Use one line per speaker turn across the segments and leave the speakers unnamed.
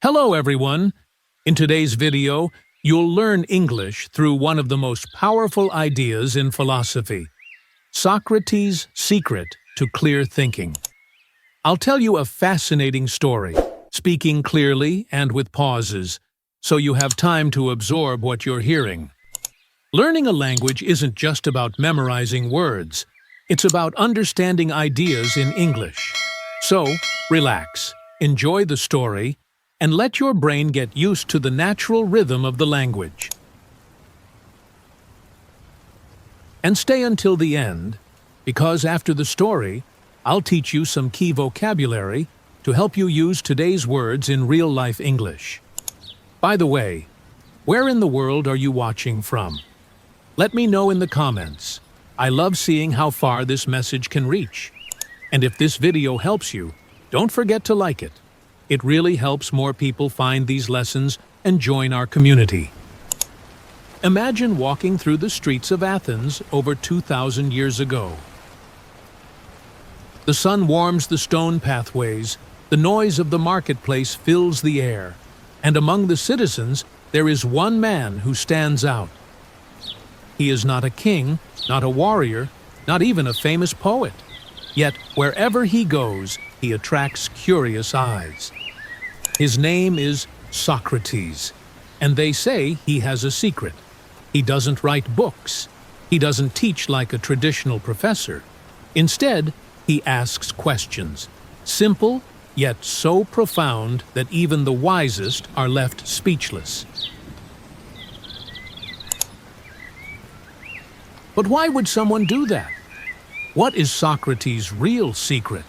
Hello everyone! In today's video, you'll learn English through one of the most powerful ideas in philosophy, Socrates' secret to clear thinking. I'll tell you a fascinating story, speaking clearly and with pauses, so you have time to absorb what you're hearing. Learning a language isn't just about memorizing words, it's about understanding ideas in English. So, relax, enjoy the story, and let your brain get used to the natural rhythm of the language. And stay until the end, because after the story, I'll teach you some key vocabulary to help you use today's words in real-life English. By the way, where in the world are you watching from? Let me know in the comments. I love seeing how far this message can reach. And if this video helps you, don't forget to like it. It really helps more people find these lessons and join our community. Imagine walking through the streets of Athens over 2,000 years ago. The sun warms the stone pathways, the noise of the marketplace fills the air, and among the citizens there is one man who stands out. He is not a king, not a warrior, not even a famous poet. Yet, wherever he goes, he attracts curious eyes. His name is Socrates, and they say he has a secret. He doesn't write books. He doesn't teach like a traditional professor. Instead, he asks questions, simple yet so profound that even the wisest are left speechless. But why would someone do that? What is Socrates' real secret?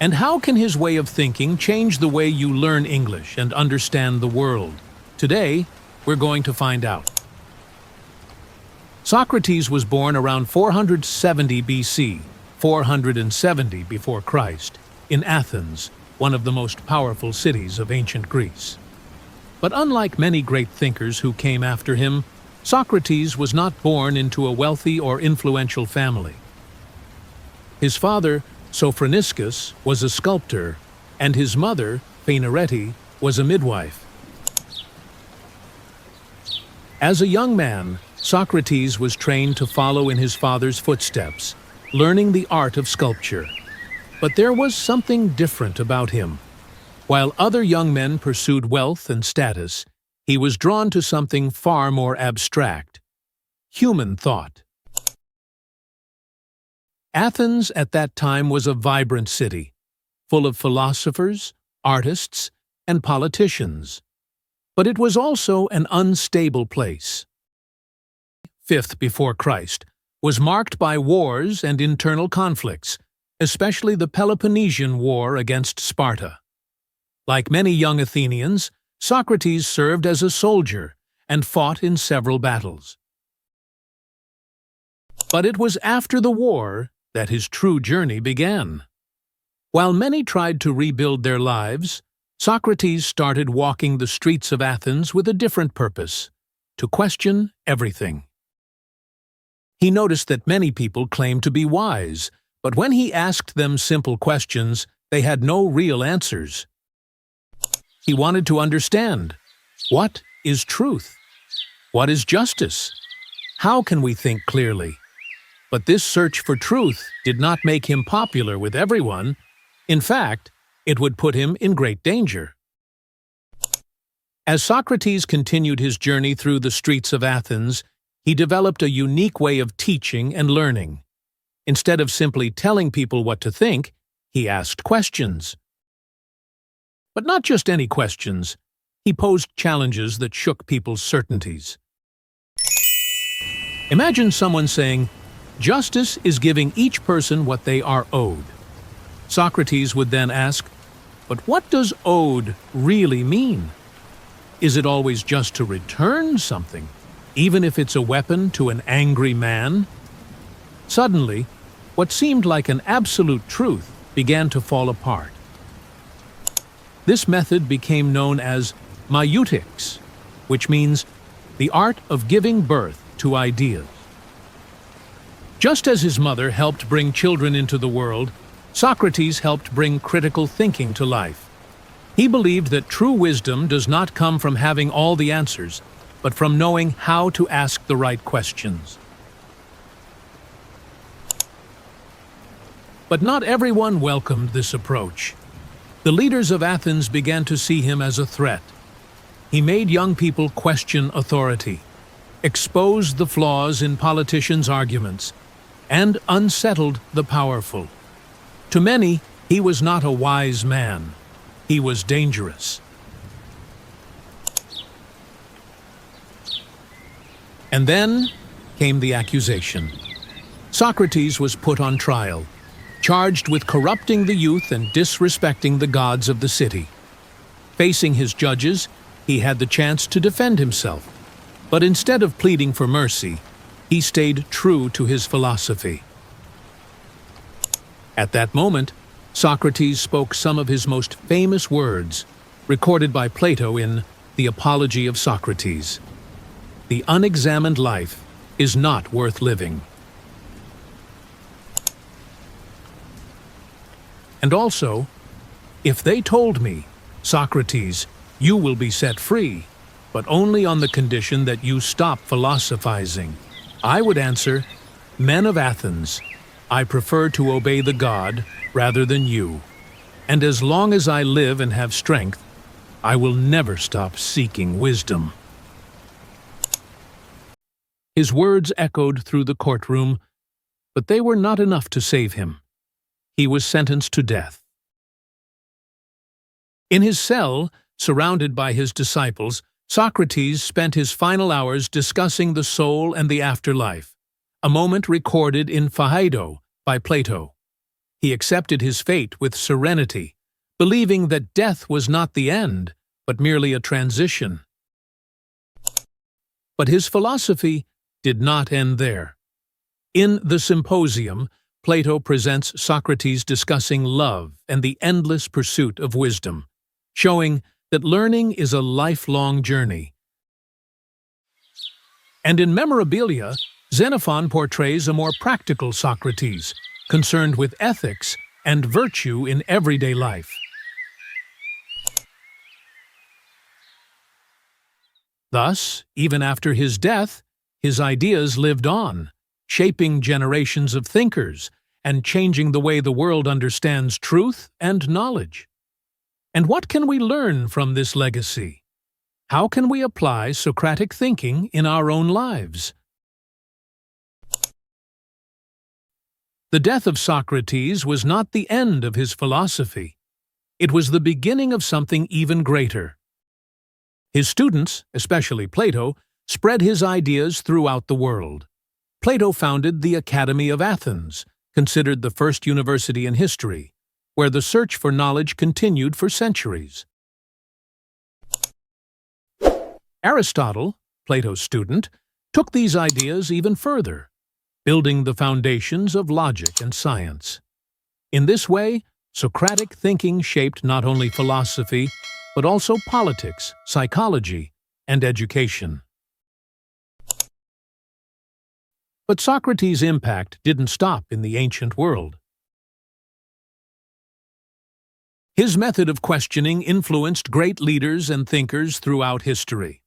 And how can his way of thinking change the way you learn English and understand the world? Today, we're going to find out. Socrates was born around 470 BC, 470 before Christ, in Athens, one of the most powerful cities of ancient Greece. But unlike many great thinkers who came after him, Socrates was not born into a wealthy or influential family. His father, Socrates, was a sculptor, and his mother, Phainarete, was a midwife. As a young man, Socrates was trained to follow in his father's footsteps, learning the art of sculpture. But there was something different about him. While other young men pursued wealth and status, he was drawn to something far more abstract: human thought. Athens at that time was a vibrant city, full of philosophers, artists, and politicians. But it was also an unstable place. 5th before Christ was marked by wars and internal conflicts, especially the Peloponnesian War against Sparta. Like many young Athenians, Socrates served as a soldier and fought in several battles. But it was after the war that his true journey began. While many tried to rebuild their lives, Socrates started walking the streets of Athens with a different purpose: to question everything. He noticed that many people claimed to be wise, but when he asked them simple questions, they had no real answers. He wanted to understand: what is truth? What is justice? How can we think clearly? But this search for truth did not make him popular with everyone. In fact, it would put him in great danger. As Socrates continued his journey through the streets of Athens, he developed a unique way of teaching and learning. Instead of simply telling people what to think, he asked questions. But not just any questions. He posed challenges that shook people's certainties. Imagine someone saying, "Justice is giving each person what they are owed." Socrates would then ask, "But what does owed really mean? Is it always just to return something, even if it's a weapon to an angry man?" Suddenly, what seemed like an absolute truth began to fall apart. This method became known as maieutics, which means the art of giving birth to ideas. Just as his mother helped bring children into the world, Socrates helped bring critical thinking to life. He believed that true wisdom does not come from having all the answers, but from knowing how to ask the right questions. But not everyone welcomed this approach. The leaders of Athens began to see him as a threat. He made young people question authority, exposed the flaws in politicians' arguments, and unsettled the powerful. To many, he was not a wise man. He was dangerous. And then came the accusation. Socrates was put on trial, charged with corrupting the youth and disrespecting the gods of the city. Facing his judges, he had the chance to defend himself, but instead of pleading for mercy, he stayed true to his philosophy. At that moment, Socrates spoke some of his most famous words, recorded by Plato in The Apology of Socrates. The unexamined life is not worth living. And also, if they told me, Socrates, you will be set free, but only on the condition that you stop philosophizing, I would answer, men of Athens, I prefer to obey the god rather than you, and as long as I live and have strength, I will never stop seeking wisdom. His words echoed through the courtroom, but they were not enough to save him. He was sentenced to death. In his cell, surrounded by his disciples, Socrates spent his final hours discussing the soul and the afterlife, a moment recorded in Phaedo by Plato. He accepted his fate with serenity, believing that death was not the end, but merely a transition. But his philosophy did not end there. In the Symposium, Plato presents Socrates discussing love and the endless pursuit of wisdom, showing that learning is a lifelong journey. And in Memorabilia, Xenophon portrays a more practical Socrates, concerned with ethics and virtue in everyday life. Thus, even after his death, his ideas lived on, shaping generations of thinkers and changing the way the world understands truth and knowledge. And what can we learn from this legacy? How can we apply Socratic thinking in our own lives? The death of Socrates was not the end of his philosophy. It was the beginning of something even greater. His students, especially Plato, spread his ideas throughout the world. Plato founded the Academy of Athens, considered the first university in history, where the search for knowledge continued for centuries. Aristotle, Plato's student, took these ideas even further, building the foundations of logic and science. In this way, Socratic thinking shaped not only philosophy, but also politics, psychology, and education. But Socrates' impact didn't stop in the ancient world. His method of questioning influenced great leaders and thinkers throughout history.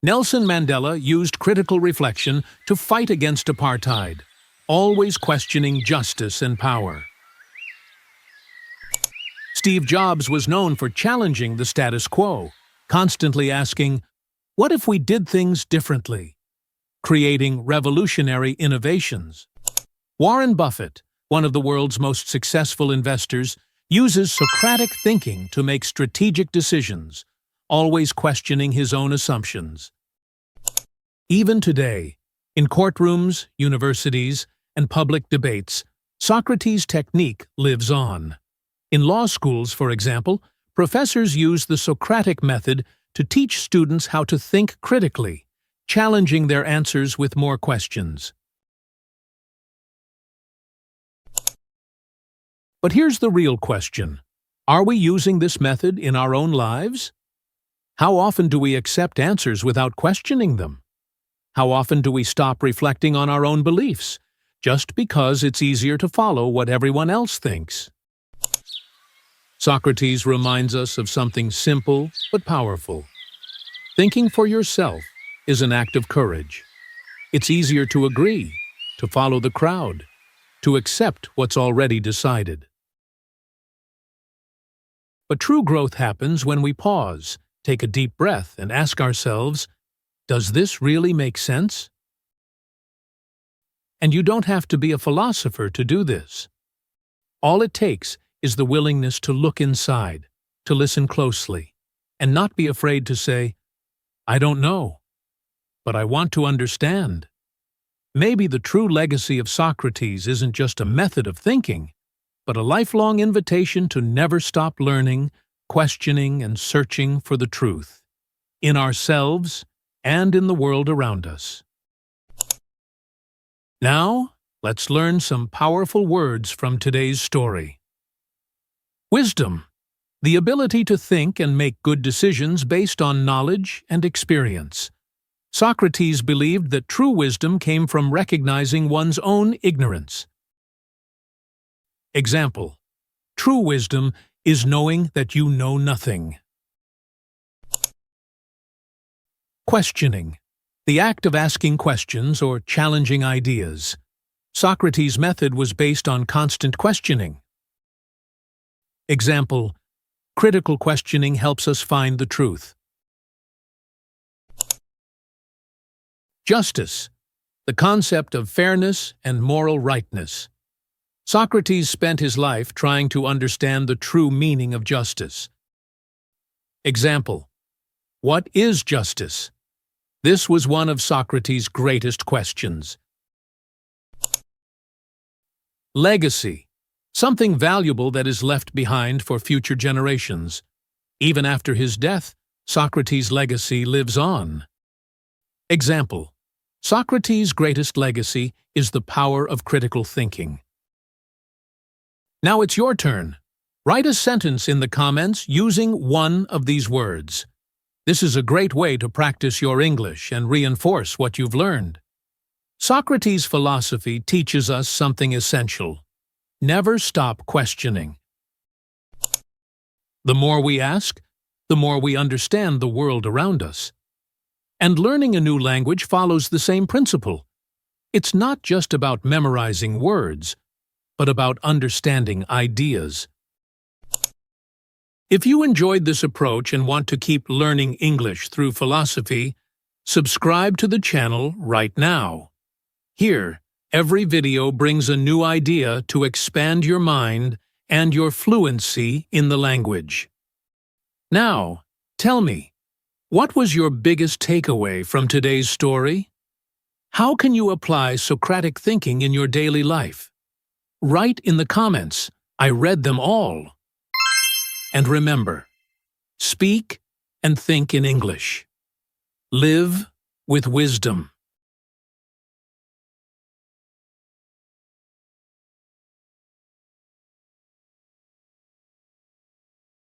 Nelson Mandela used critical reflection to fight against apartheid, always questioning justice and power. Steve Jobs was known for challenging the status quo, constantly asking, "What if we did things differently?" creating revolutionary innovations. Warren Buffett, one of the world's most successful investors, uses Socratic thinking to make strategic decisions, always questioning his own assumptions. Even today, in courtrooms, universities, and public debates, Socrates' technique lives on. In law schools, for example, professors use the Socratic method to teach students how to think critically, challenging their answers with more questions. But here's the real question. Are we using this method in our own lives? How often do we accept answers without questioning them? How often do we stop reflecting on our own beliefs, just because it's easier to follow what everyone else thinks? Socrates reminds us of something simple but powerful. Thinking for yourself is an act of courage. It's easier to agree, to follow the crowd, to accept what's already decided. But true growth happens when we pause, take a deep breath, and ask ourselves, does this really make sense? And you don't have to be a philosopher to do this. All it takes is the willingness to look inside, to listen closely, and not be afraid to say, I don't know, but I want to understand. Maybe the true legacy of Socrates isn't just a method of thinking, but a lifelong invitation to never stop learning, questioning, and searching for the truth, in ourselves and in the world around us. Now, let's learn some powerful words from today's story. Wisdom, the ability to think and make good decisions based on knowledge and experience. Socrates believed that true wisdom came from recognizing one's own ignorance. Example: true wisdom is knowing that you know nothing. Questioning, the act of asking questions or challenging ideas. Socrates' method was based on constant questioning. Example: critical questioning helps us find the truth. Justice, the concept of fairness and moral rightness. Socrates spent his life trying to understand the true meaning of justice. Example: what is justice? This was one of Socrates' greatest questions. Legacy, something valuable that is left behind for future generations. Even after his death, Socrates' legacy lives on. Example: Socrates' greatest legacy is the power of critical thinking. Now it's your turn. Write a sentence in the comments using one of these words. This is a great way to practice your English and reinforce what you've learned. Socrates' philosophy teaches us something essential. Never stop questioning. The more we ask, the more we understand the world around us. And learning a new language follows the same principle. It's not just about memorizing words, but about understanding ideas. If you enjoyed this approach and want to keep learning English through philosophy, subscribe to the channel right now. Here, every video brings a new idea to expand your mind and your fluency in the language. Now, tell me, what was your biggest takeaway from today's story? How can you apply Socratic thinking in your daily life? Write in the comments, I read them all. And remember, speak and think in English. Live with wisdom.